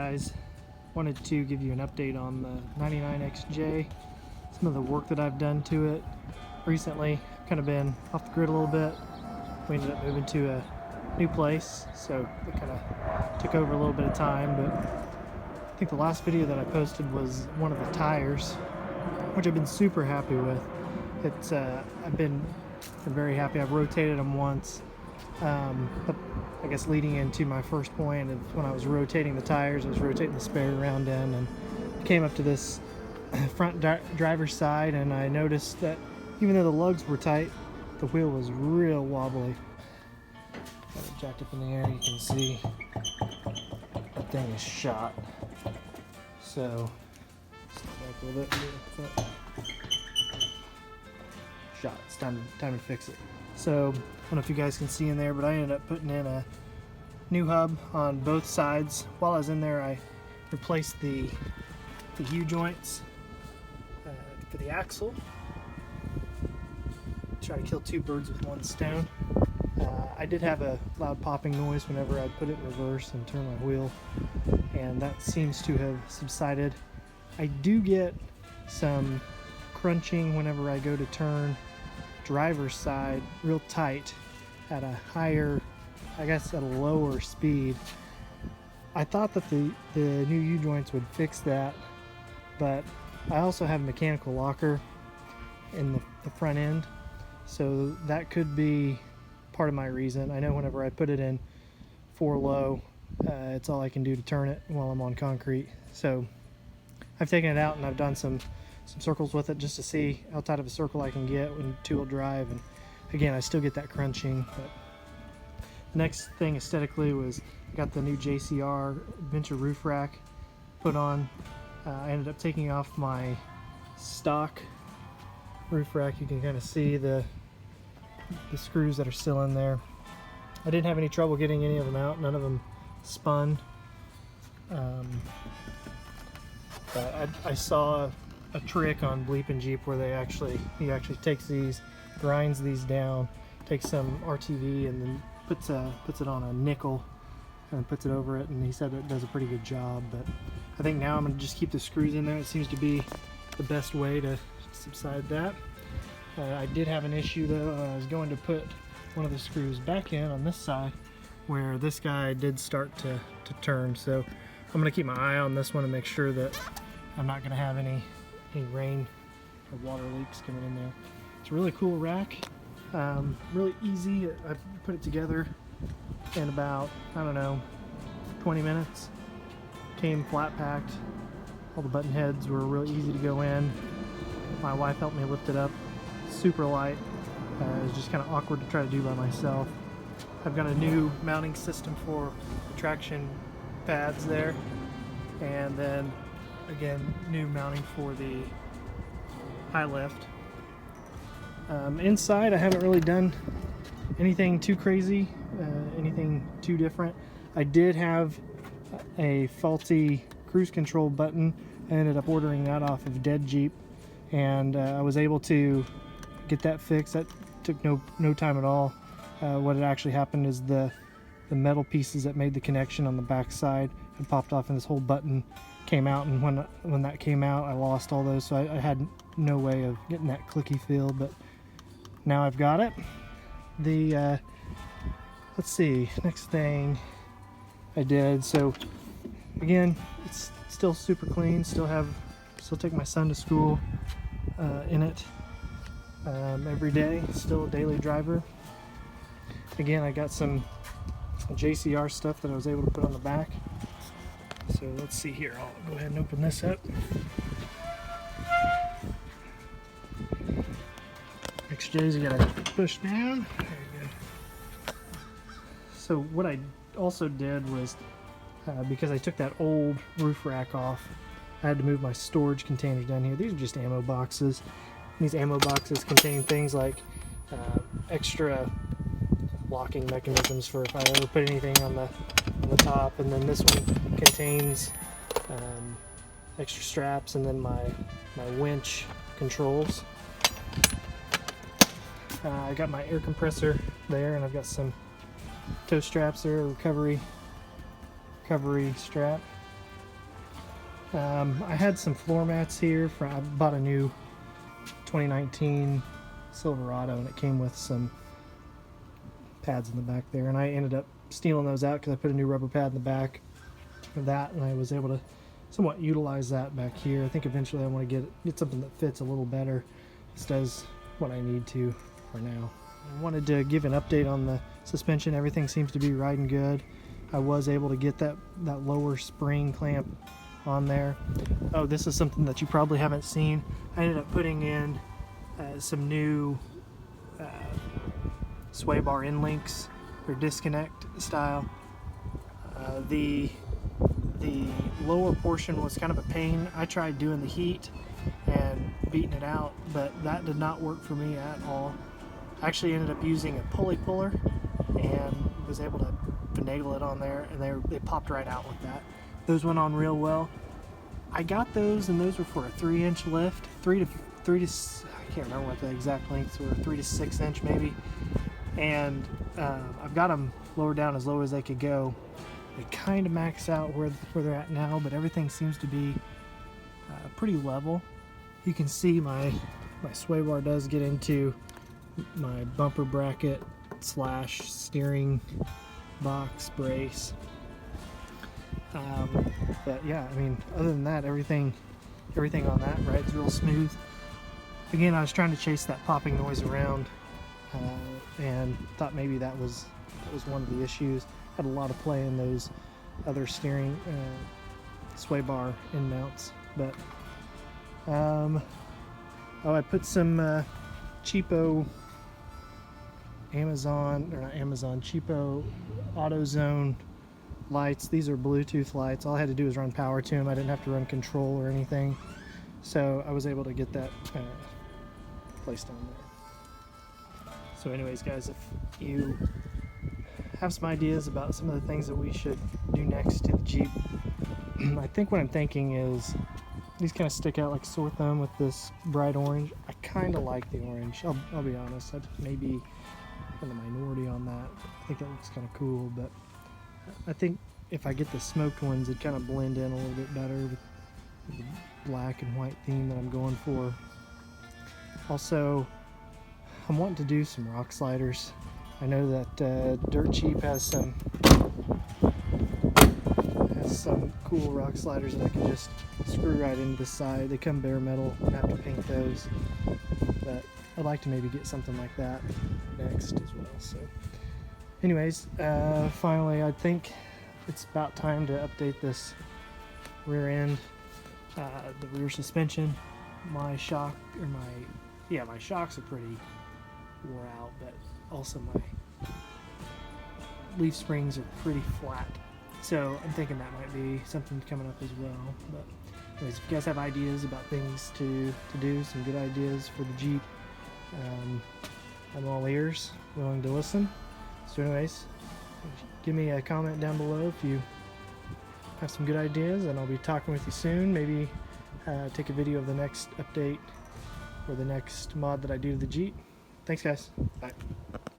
guys, wanted to give you an update on the 99XJ, some of the work that I've done to it recently. Kind of been off the grid a little bit. We ended up moving to a new place, so it kind of took over a little bit of time, but I think the last video that I posted was one of the tires, which I've been super happy with. It's I've been very happy. I've rotated them once, but I guess leading into my first point of when I was rotating the tires, I was rotating the spare round end and came up to this front driver's side, and I noticed that even though the lugs were tight, the wheel was real wobbly. Got it jacked up in the air, you can see that thing is shot. So, step back a little bit. Shot. It's time to fix it. So, I don't know if you guys can see in there, but I ended up putting in a new hub on both sides. While I was in there, I replaced the U-joints for the axle. Try to kill two birds with one stone. I did have a loud popping noise whenever I put it in reverse and turn my wheel, and that seems to have subsided. I do get some crunching whenever I go to turn driver's side real tight at a higher, I guess at a lower speed. I thought that the new U-joints would fix that, but I also have a mechanical locker in the front end, so that could be part of my reason. I know whenever I put it in 4 low, it's all I can do to turn it while I'm on concrete. So I've taken it out and I've done some circles with it just to see how tight of a circle I can get in 2-wheel drive, and again I still get that crunching. But the next thing aesthetically was I got the new JCR Adventure roof rack put on. I ended up taking off my stock roof rack. You can kind of see the screws that are still in there. I didn't have any trouble getting any of them out. None of them spun. But I saw a trick on Bleep and Jeep where he actually takes these, grinds these down, takes some RTV and then puts it on a nickel and puts it over it, and he said it does a pretty good job. But I think now I'm going to just keep the screws in there. It seems to be the best way to subside that. I did have an issue though. I was going to put one of the screws back in on this side where this guy did start to turn, so I'm going to keep my eye on this one and make sure that I'm not going to have any rain or water leaks coming in there. It's a really cool rack, really easy. I put it together in about, I don't know, 20 minutes. Came flat packed. All the button heads were really easy to go in. My wife helped me lift it up. Super light. It was just kind of awkward to try to do by myself. I've got a new mounting system for the traction pads there, and then again new mounting for the high lift. Inside I haven't really done anything too crazy, anything too different. I did have a faulty cruise control button. I ended up ordering that off of Dead Jeep, and I was able to get that fixed. That took no time at all. What had actually happened is the metal pieces that made the connection on the back side had popped off, and this whole button came out, and when that came out I lost all those, so I had no way of getting that clicky feel, but now I've got it. Let's see, next thing I did, so again it's still super clean, still take my son to school in it every day, still a daily driver. Again, I got some JCR stuff that I was able to put on the back. So let's see here, I'll go ahead and open this up. XJ's you gotta push down. There you go. So what I also did was, because I took that old roof rack off, I had to move my storage containers down here. These are just ammo boxes. These ammo boxes contain things like extra locking mechanisms for if I ever put anything on the top, and then this one contains extra straps, and then my winch controls. I got my air compressor there, and I've got some toe straps there, recovery strap. I had some floor mats here. I bought a new 2019 Silverado, and it came with some pads in the back there, and I ended up stealing those out because I put a new rubber pad in the back of that, and I was able to somewhat utilize that back here. I think eventually I want to get something that fits a little better. This does what I need to for now. I wanted to give an update on the suspension. Everything seems to be riding good. I was able to get that lower spring clamp on there. Oh, this is something that you probably haven't seen. I ended up putting in some new sway bar end links. They're disconnect style. The lower portion was kind of a pain. I tried doing the heat and beating it out, but that did not work for me at all. I actually ended up using a pulley puller and was able to finagle it on there, and they popped right out with that. Those went on real well. I got those, and those were for a 3-inch lift, I can't remember what the exact lengths were, 3 to 6 inch maybe. And I've got them lowered down as low as they could go. They kind of max out where they're at now, but everything seems to be pretty level. You can see my sway bar does get into my bumper bracket / steering box brace. But yeah, I mean, other than that, everything on that rides real smooth. Again, I was trying to chase that popping noise around, and thought maybe that was one of the issues. Had a lot of play in those other steering sway bar end mounts, but I put some cheapo cheapo AutoZone lights. These are Bluetooth lights. All I had to do was run power to them. I didn't have to run control or anything, so I was able to get that placed on there. So anyways, guys, if you have some ideas about some of the things that we should do next to the Jeep, I think what I'm thinking is these kind of stick out like a sore thumb with this bright orange. I kind of like the orange. I'll be honest. I may be in the minority on that. I think that looks kind of cool, but I think if I get the smoked ones, it'd kind of blend in a little bit better with the black and white theme that I'm going for. Also, I'm wanting to do some rock sliders. I know that Dirt Cheap has some cool rock sliders that I can just screw right into the side. They come bare metal, and have to paint those. But I'd like to maybe get something like that next as well. So anyways, finally, I think it's about time to update this rear end, the rear suspension. My shocks are pretty wore out, but also my leaf springs are pretty flat. So I'm thinking that might be something coming up as well. But anyways, if you guys have ideas about things to do, some good ideas for the Jeep, I'm all ears, willing to listen. So anyways, give me a comment down below if you have some good ideas, and I'll be talking with you soon. Maybe take a video of the next update or the next mod that I do to the Jeep. Thanks, guys. Bye.